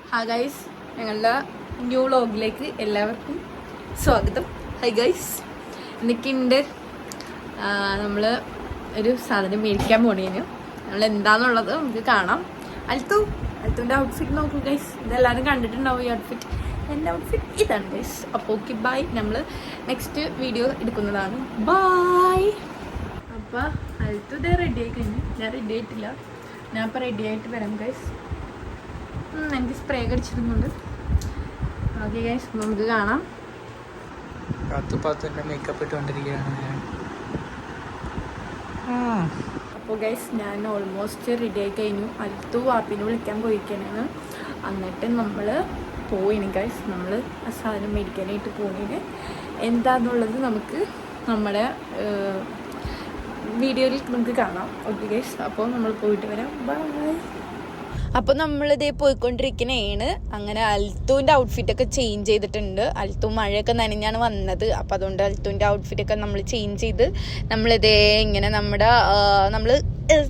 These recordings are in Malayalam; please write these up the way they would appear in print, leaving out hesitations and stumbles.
ഹായ് ഗൈസ്, ഞങ്ങളുടെ ന്യൂ വ്ളോഗിലേക്ക് എല്ലാവർക്കും സ്വാഗതം. ഹായ് ഗൈസ്, എന്തൊക്കെയുണ്ട്? നമ്മൾ ഒരു സാധനം മേടിക്കാൻ പോണേന്. നമ്മൾ എന്താണെന്നുള്ളത് നമുക്ക് കാണാം. അൽത്തുവിൻ്റെ ഔട്ട്ഫിറ്റ് നോക്കൂ ഗൈസ്. ഇതെല്ലാവരും കണ്ടിട്ടുണ്ടാവും ഈ ഔട്ട്ഫിറ്റ്. എൻ്റെ ഔട്ട്ഫിറ്റ് ഇതാണ് ഗൈസ്. അപ്പോൾ ഓക്കെ, ബൈ. നമ്മൾ നെക്സ്റ്റ് വീഡിയോ എടുക്കുന്നതാണ്. ബൈ. അപ്പോൾ അൽത്തു ഇതേ റെഡി ആയി കഴിഞ്ഞു. ഞാൻ റെഡി ആയിട്ടില്ല. ഞാൻ ഇപ്പോൾ റെഡി ആയിട്ട് വരാം ഗൈസ്. എനിക്ക് സ്പ്രേ അടിച്ചിരുന്നുണ്ട്. ഓക്കെ ഗൈസ്, നമുക്ക് കാണാം. മേക്കപ്പ് ഇട്ടുകൊണ്ടിരിക്കുകയാണ്. അപ്പോൾ ഗൈസ്, ഞാൻ ഓൾമോസ്റ്റ് റെഡി ആയി കഴിഞ്ഞു. അൽത്തു വാപ്പിനെ വിളിക്കാൻ പോയിരിക്കണേന്ന്. എന്നിട്ട് നമ്മൾ പോയിന് ഗൈസ്. നമ്മൾ ആ സാധനം മേടിക്കാനായിട്ട് പോയിന്. എന്താണെന്നുള്ളത് നമുക്ക് നമ്മുടെ വീഡിയോയിൽ നമുക്ക് കാണാം. ഓക്കെ ഗൈസ്, അപ്പോൾ നമ്മൾ പോയിട്ട് വരാം. ബൈ. അപ്പോൾ നമ്മളിതേ പോയിക്കൊണ്ടിരിക്കണേണ്. അങ്ങനെ അൽത്തുവിൻ്റെ ഔട്ട്ഫിറ്റൊക്കെ ചേഞ്ച് ചെയ്തിട്ടുണ്ട്. അൽത്തു മഴയൊക്കെ നനഞ്ഞാണ് വന്നത്. അപ്പോൾ അതുകൊണ്ട് അൽത്തുവിൻ്റെ ഔട്ട്ഫിറ്റൊക്കെ നമ്മൾ ചേഞ്ച് ചെയ്ത് നമ്മളിതേ ഇങ്ങനെ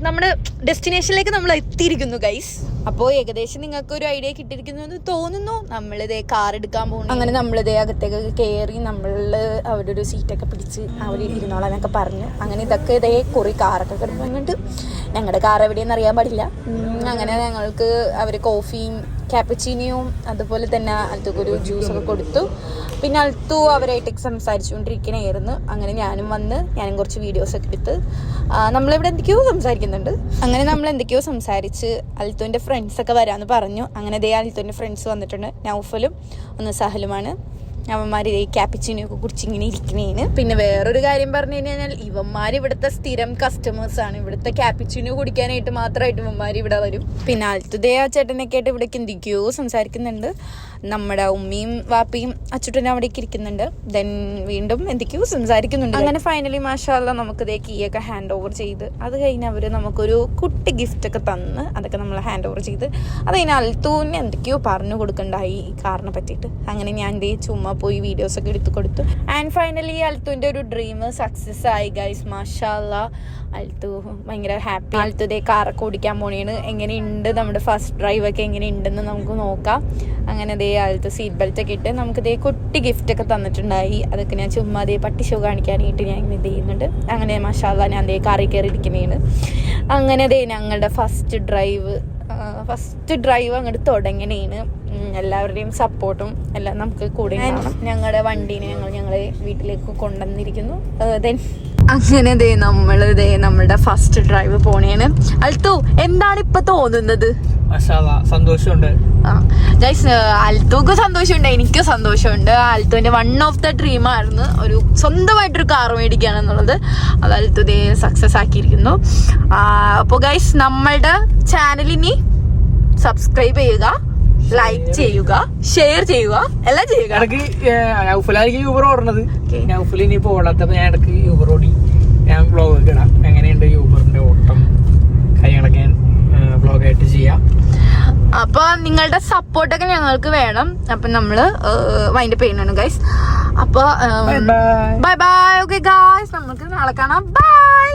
നമ്മുടെ ഡെസ്റ്റിനേഷനിലേക്ക് നമ്മൾ എത്തിയിരിക്കുന്നു ഗൈസ്. അപ്പോൾ ഏകദേശം നിങ്ങൾക്ക് ഒരു ഐഡിയ കിട്ടിയിരിക്കുന്നു എന്ന് തോന്നുന്നു. നമ്മളിതേ കാർ എടുക്കാൻ പോകുന്നു. അങ്ങനെ നമ്മളിതേ അകത്തേക്ക് കയറി അവിടെ ഒരു സീറ്റൊക്കെ പിടിച്ച് അവിടെ ഇരുന്നോളാനൊക്കെ പറഞ്ഞു. അങ്ങനെ ഇതൊക്കെ ഇതേ കുറി കാറൊക്കെ കിടക്കുന്നുണ്ട്. ഞങ്ങളുടെ കാർ എവിടെയെന്ന് അറിയാൻ പാടില്ല. അങ്ങനെ ഞങ്ങൾക്ക് അവർ കോഫിയും ക്യാപ്പച്ചീനിയും അതുപോലെ തന്നെ അൽത്തുക്കൊരു ജ്യൂസൊക്കെ കൊടുത്തു. പിന്നെ അൽത്തു അവരായിട്ടൊക്കെ സംസാരിച്ചുകൊണ്ടിരിക്കണമായിരുന്നു. അങ്ങനെ ഞാനും കുറച്ച് വീഡിയോസൊക്കെ എടുത്ത് നമ്മളിവിടെ എന്തൊക്കെയോ സംസാരിക്കുന്നുണ്ട്. അങ്ങനെ നമ്മൾ എന്തൊക്കെയോ സംസാരിച്ച് അൽത്തുവിൻ്റെ ഫ്രണ്ട്സൊക്കെ വരാമെന്ന് പറഞ്ഞു. അങ്ങനെ ദേ അൽത്തുവിൻ്റെ ഫ്രണ്ട്സ് വന്നിട്ടുണ്ട്. നൗഫലും ഒന്ന് സഹലുമാണ്. അവന്മാർ ഇതേ ക്യാപ്പിച്ചിനൊക്കെ കുറിച്ചിങ്ങനെ ഇരിക്കണേന്. പിന്നെ വേറൊരു കാര്യം പറഞ്ഞു കഴിഞ്ഞാൽ ഇവന്മാർ ഇവിടുത്തെ സ്ഥിരം കസ്റ്റമേഴ്സാണ്. ഇവിടുത്തെ ക്യാപ്പിച്ചിനോ കുടിക്കാനായിട്ട് മാത്രമായിട്ട് ഇവന്മാർ ഇവിടെ വരും. പിന്നെ അൽത്തുദേ ആ ചേട്ടനൊക്കെ ആയിട്ട് ഇവിടേക്ക് എന്തൊക്കെയോ സംസാരിക്കുന്നുണ്ട്. നമ്മുടെ ഉമ്മയും വാപ്പിയും അച്ചുട്ടനും അവിടേക്ക് ഇരിക്കുന്നുണ്ട്. ദെൻ വീണ്ടും എന്തൊക്കെയോ സംസാരിക്കുന്നുണ്ട്. അങ്ങനെ ഫൈനലി മാഷാഅല്ലാ നമുക്ക് ഇതേ കീയൊക്കെ ഹാൻഡ് ഓവർ ചെയ്ത് അത് കഴിഞ്ഞ് അവർ നമുക്കൊരു കുട്ടി ഗിഫ്റ്റൊക്കെ തന്ന് അതൊക്കെ നമ്മൾ ഹാൻഡ് ഓവർ ചെയ്ത് അത് കഴിഞ്ഞ് അൽത്തുവിന് എന്തൊക്കെയോ പറഞ്ഞു കൊടുക്കണ്ടായി ഈ കാറിനെ പറ്റിയിട്ട്. അങ്ങനെ ഞാൻ ഇതേ ചുമ്മാ പോയി വീഡിയോസൊക്കെ എടുത്ത് കൊടുത്തു. ആൻഡ് ഫൈനലി അൽത്തുവിൻ്റെ ഒരു ഡ്രീം സക്സസ് ആയി ഗൈസ്. മാഷാഅല്ലാ, അൽത്തു ഭയങ്കര ഹാപ്പി. അൽത്തു ഇതേ കാറൊക്കെ ഓടിക്കാൻ പോണേണ്. എങ്ങനെയുണ്ട് നമ്മുടെ ഫസ്റ്റ് ഡ്രൈവൊക്കെ എങ്ങനെയുണ്ടെന്ന് നമുക്ക് നോക്കാം. അങ്ങനെ ദേ അൽത്തു സീറ്റ് ബെൽറ്റ് ഒക്കെ ഇട്ട് നമുക്ക് ദേ കുട്ടി ഗിഫ്റ്റൊക്കെ തന്നിട്ടുണ്ടായി. അതൊക്കെ ഞാൻ ചുമ്മാ ദേ പട്ടി ഷോ കാണിക്കാനായിട്ട് ഞാൻ ഇങ്ങനെ ഇത് ചെയ്യുന്നുണ്ട്. അങ്ങനെ മാഷാഅല്ലാ ഞാൻ ദേ കാറിൽ കയറി ഇരിക്കണേണ്. അങ്ങനെ ദേ ഞങ്ങളുടെ ഫസ്റ്റ് ഡ്രൈവ് അങ്ങോട്ട് തുടങ്ങണേന്. എല്ലാവരുടെയും സപ്പോർട്ടും എല്ലാം നമുക്ക് കൂടെ കാണാം. ഞങ്ങളുടെ വണ്ടീനെ ഞങ്ങളെ വീട്ടിലേക്ക് കൊണ്ടുവന്നിരിക്കുന്നു. ദെൻ അങ്ങനെ നമ്മളുടെ ഫസ്റ്റ് ഡ്രൈവ് പോണേണ്. അൽത്തു, എന്താണ് ഇപ്പൊ തോന്നുന്നത്? സന്തോഷമുണ്ട് ഗൈസ്. അൽത്തുക്ക് സന്തോഷമുണ്ട്, എനിക്കും സന്തോഷമുണ്ട്. അൽത്തുവിന്റെ വൺ ഓഫ് ദ ഡ്രീം ആയിരുന്നു ഒരു സ്വന്തമായിട്ടൊരു കാർ മേടിക്കുകയാണെന്നുള്ളത്. അത് അൽത്തു ദേ സക്സസ് ആക്കിയിരിക്കുന്നു. അപ്പോൾ ഗൈസ്, നമ്മളുടെ ചാനലിനി സബ്സ്ക്രൈബ് ചെയ്യുക, ലൈക്ക് ചെയ്യുക, ഷെയർ ചെയ്യുക, എല്ലാം ചെയ്യുക. നൗഫലായിരിക്കും യൂബർ ഓടുന്നത്. നൗഫൽ ഇനിയിപ്പോ ഓടാത്തപ്പോ ഞാൻ ഇടയ്ക്ക് യൂബർ ഓടി ഞാൻ വ്ളോഗ് ഇടാം. എങ്ങനെയുണ്ട് യൂബറിന്റെ ഓട്ടം കാര്യങ്ങളൊക്കെ വ്ളോഗായിട്ട് ചെയ്യാം. അപ്പൊ നിങ്ങളുടെ സപ്പോർട്ടൊക്കെ ഞങ്ങൾക്ക് വേണം. അപ്പൊ നമ്മള് വൈൻഡപ്പ് ചെയ്യുന്നുണ്ട് ഗൈസ്. അപ്പൊ ബൈ ബൈ. ഓക്കെ ഗൈസ്, നമുക്ക് നാളെ കാണാം. ബൈ.